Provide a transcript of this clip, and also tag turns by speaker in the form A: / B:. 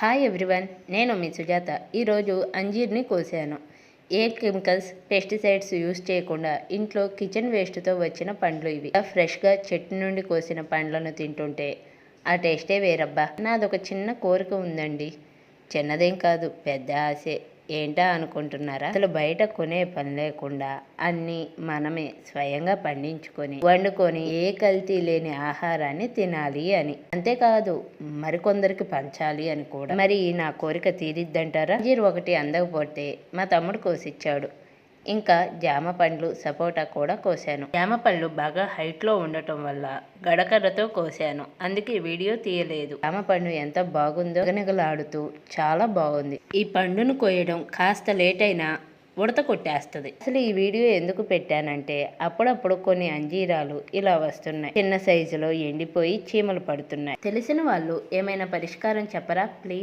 A: Hi everyone, నేను మీ సుజాత. ఈరోజు అంజీర్ని కోసాను. ఏ chemicals, pesticides use చేయకుండా ఇంట్లో కిచెన్ వేస్ట్తో వచ్చిన పండ్లు ఇవి. ఫ్రెష్గా చెట్టు నుండి కోసిన పండ్లను తింటుంటే ఆ టేస్టే వేరబ్బా. నాదొక చిన్న కోరిక ఉందండి. చిన్నదేం కాదు, పెద్ద ఆశే. ఏంటా అనుకుంటున్నారా? అసలు బయట కొనే పని లేకుండా అన్నీ మనమే స్వయంగా పండించుకొని వండుకొని ఏ కల్తీ లేని ఆహారాన్ని తినాలి అని. అంతేకాదు మరికొందరికి పంచాలి అని కూడా. మరి నా కోరిక తీరిద్దంటారా? అంజీర్ ఒకటి అందకపోతే మా తమ్ముడు కోసిచ్చాడు. ఇంకా జామ పండ్లు, సపోటా కూడా కోసాను. జామ పళ్ళు బాగా హైట్లో ఉండటం వల్ల గడకర్రతో కోసాను, అందుకే వీడియో తీయలేదు. జామ పండు ఎంత బాగుందో, గనగలాడుతూ చాలా బాగుంది. ఈ పండును కోయడం కాస్త లేట్ అయినా ఉడత కొట్టేస్తుంది. అసలు ఈ వీడియో ఎందుకు పెట్టానంటే అప్పుడప్పుడు కొన్ని అంజీరాలు ఇలా వస్తున్నాయి, చిన్న సైజులో ఎండిపోయి చీమలు పడుతున్నాయి. తెలిసిన వాళ్ళు ఏమైనా పరిష్కారం చెప్పరా ప్లీజ్?